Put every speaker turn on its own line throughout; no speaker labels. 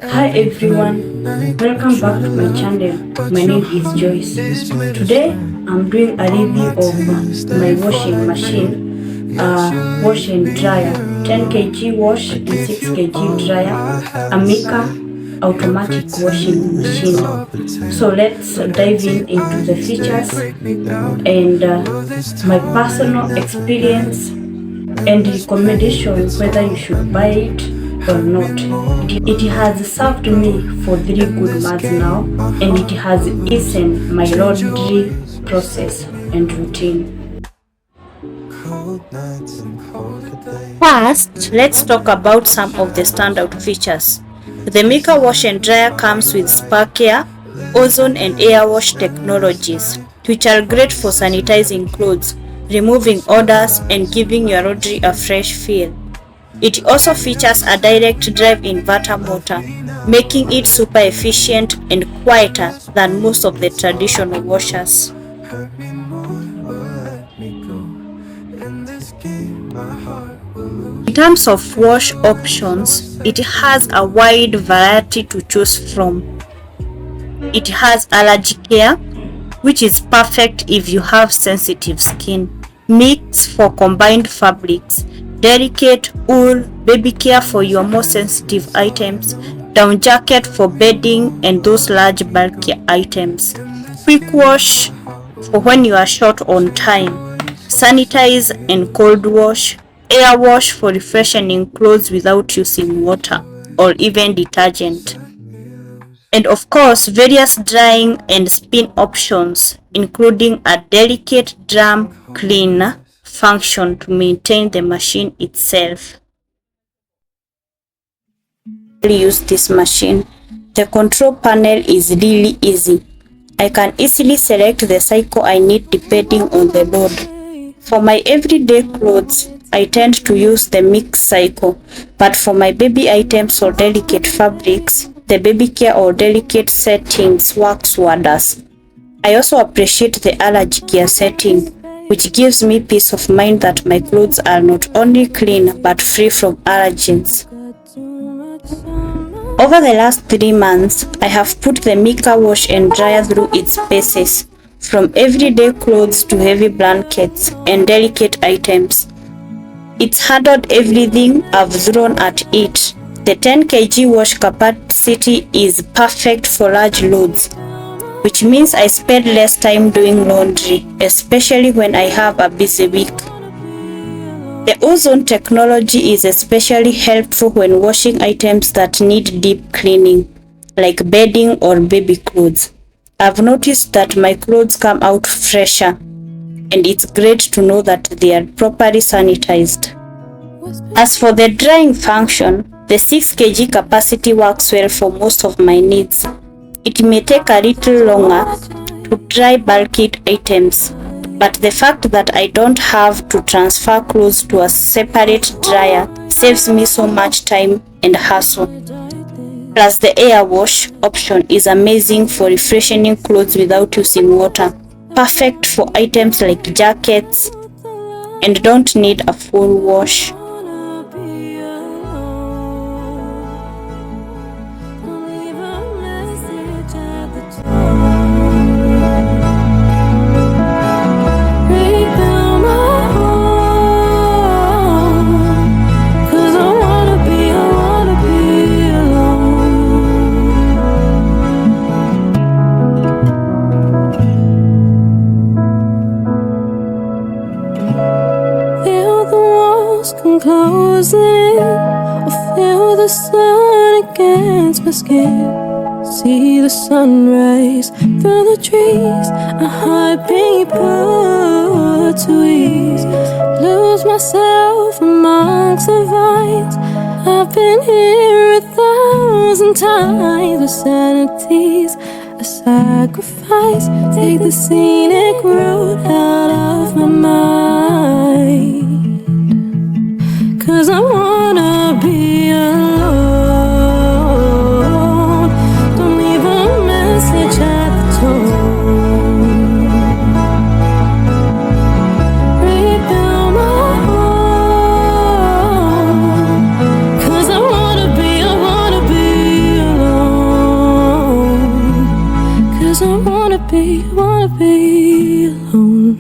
Hi everyone, welcome back to my channel. My name is Joyce. Today I'm doing a review of my washing machine, wash and dryer, 10 kg wash and 6 kg dryer, a Mika automatic washing machine. So let's dive into the features and my personal experience and recommendation whether you should buy it or not. It has served me for 3 good months now, and it has eased my laundry process and routine. First, let's talk about some of the standout features. The Mika wash and dryer comes with Spacare, Ozone and Airwash technologies, which are great for sanitizing clothes, removing odors, and giving your laundry a fresh feel. It also features a direct drive inverter motor, making it super efficient and quieter than most of the traditional washers. In terms of wash options, it has a wide variety to choose from. It has Allergy Care, which is perfect if you have sensitive skin, Mix for combined fabrics, Delicate wool, baby care for your more sensitive items, down jacket for bedding and those large bulky items, quick wash for when you are short on time, sanitize and cold wash, air wash for freshening clothes without using water or even detergent. And of course, various drying and spin options, including a delicate drum cleaner function to maintain the machine itself. Use this machine. The control panel is really easy. I can easily select the cycle I need depending on the load. For my everyday clothes, I tend to use the mix cycle, but for my baby items or delicate fabrics, the baby care or delicate settings works wonders. I also appreciate the allergy care setting, which gives me peace of mind that my clothes are not only clean but free from allergens. Over the last 3 months, I have put the Mika wash and dryer through its paces, from everyday clothes to heavy blankets and delicate items. It's handled everything I've thrown at it. The 10 kg wash capacity is perfect for large loads, which means I spend less time doing laundry, especially when I have a busy week. The Ozone technology is especially helpful when washing items that need deep cleaning, like bedding or baby clothes. I've noticed that my clothes come out fresher, and it's great to know that they are properly sanitized. As for the drying function, the 6 kg capacity works well for most of my needs. It may take a little longer to dry bulky items, but the fact that I don't have to transfer clothes to a separate dryer saves me so much time and hassle. Plus, the air wash option is amazing for refreshing clothes without using water, perfect for items like jackets, and don't need a full wash.
Closing in, I feel the sun against my skin. See the sunrise through the trees, a heart being put to ease. Lose myself amongst the vines. I've been here 1,000 times. The sanity's a sacrifice. Take the scenic route out of my mind. 'Cause I wanna be alone. Don't leave a message at the tone. Rebuild my home. 'Cause I wanna be alone. I wanna be alone.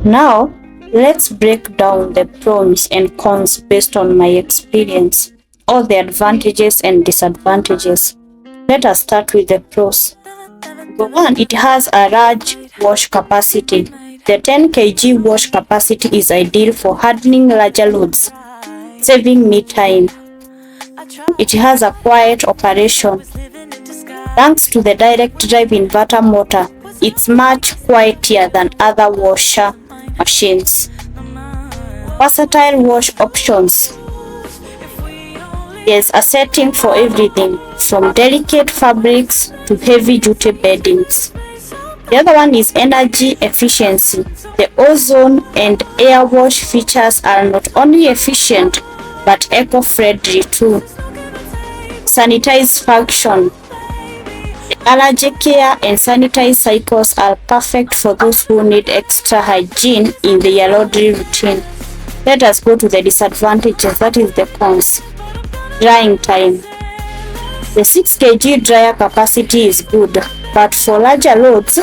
Now, let's break down the pros and cons based on my experience, all the advantages and disadvantages. Let us start with the pros. Number one, it has a large wash capacity. The 10 kg wash capacity is ideal for handling larger loads, saving me time. It has a quiet operation. Thanks to the direct drive inverter motor, it's much quieter than other washer machines. Versatile wash options. There's a setting for everything, from delicate fabrics to heavy-duty beddings. The other one is energy efficiency. The ozone and Airwash features are not only efficient, but eco-friendly too. Sanitize function. The Allergy Care and Sanitize cycles are perfect for those who need extra hygiene in their laundry routine. Let us go to the disadvantages, that is the cons. Drying time. The 6 kg dryer capacity is good, but for larger loads,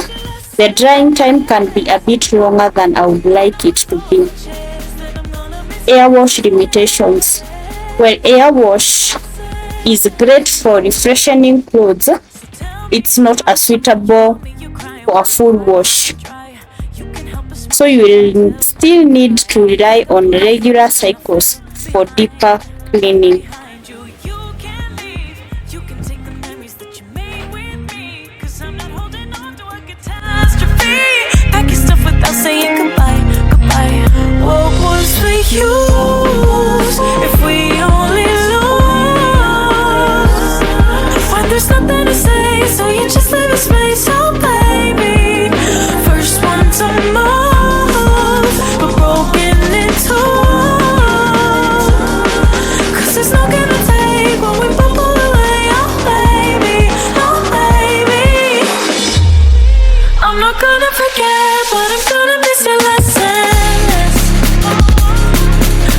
the drying time can be a bit longer than I would like it to be. Airwash limitations. Well, Airwash is great for refreshing clothes, it's not as suitable for a full wash. So you will still need to rely on regular cycles for deeper cleaning.
Saying goodbye. What was the use if we only lose? When there's nothing to say, so you just leave a space. Oh baby, first one to move, but broken in two. 'Cause there's no give and take when we both pull away. Oh baby, I'm not gonna forget, but I'm gonna miss your lessons.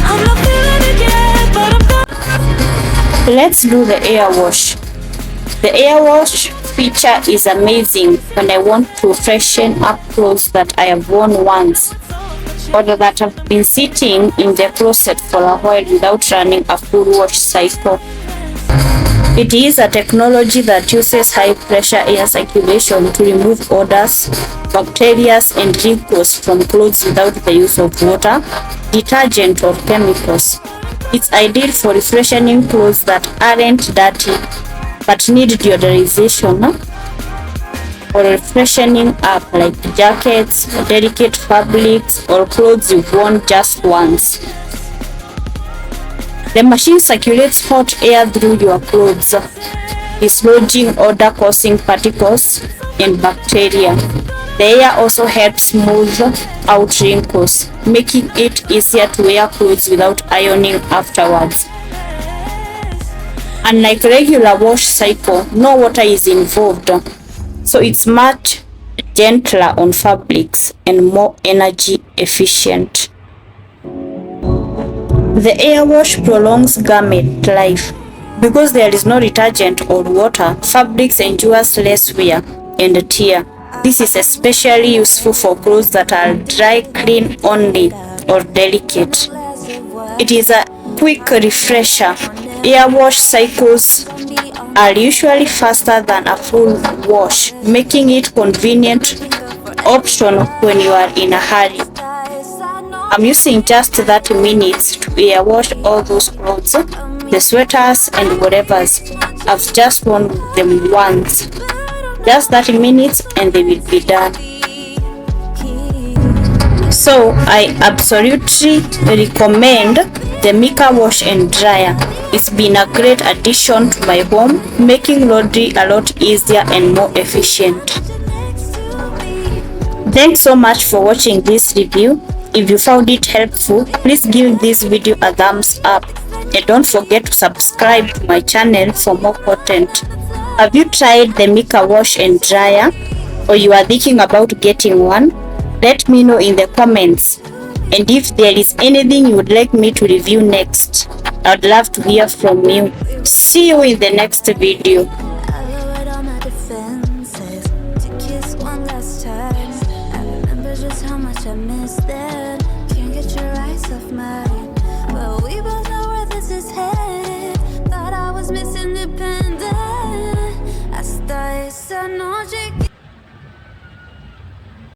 I'm not feeling it yet, but I'm gonna.
Let's do the Airwash. The Airwash feature is amazing when I want to freshen up clothes that I have worn once, or that have been sitting in the closet for a while without running a full wash cycle. It is a technology that uses high pressure air circulation to remove odors, bacteria, and wrinkles from clothes without the use of water, detergent, or chemicals. It's ideal for refreshing clothes that aren't dirty but need deodorization, or refreshing up like jackets, delicate fabrics, or clothes you've worn just once. The machine circulates hot air through your clothes, dislodging odor-causing particles and bacteria. The air also helps smooth out wrinkles, making it easier to wear clothes without ironing afterwards. Unlike regular wash cycle, no water is involved, so it's much gentler on fabrics and more energy efficient. The Airwash prolongs garment life. Because there is no detergent or water, fabrics endures less wear and tear. This is especially useful for clothes that are dry clean only or delicate. It is a quick refresher. Airwash cycles are usually faster than a full wash, making it convenient option when you are in a hurry. I'm using just 30 minutes to airwash all those clothes, the sweaters and whatevers. I've just worn them once. Just 30 minutes and they will be done. So I absolutely recommend the Mika wash and dryer. It's been a great addition to my home, making laundry a lot easier and more efficient. Thanks so much for watching this review. If you found it helpful, please give this video a thumbs up and don't forget to subscribe to my channel for more content. Have you tried the Mika wash and dryer, or you are thinking about getting one? Let me know in the comments. And if there is anything you would like me to review next, I'd love to hear from you. See you in the next video.
I lowered all my defenses to kiss one last time. I remember just how much I missed them. Can't get your eyes off mine.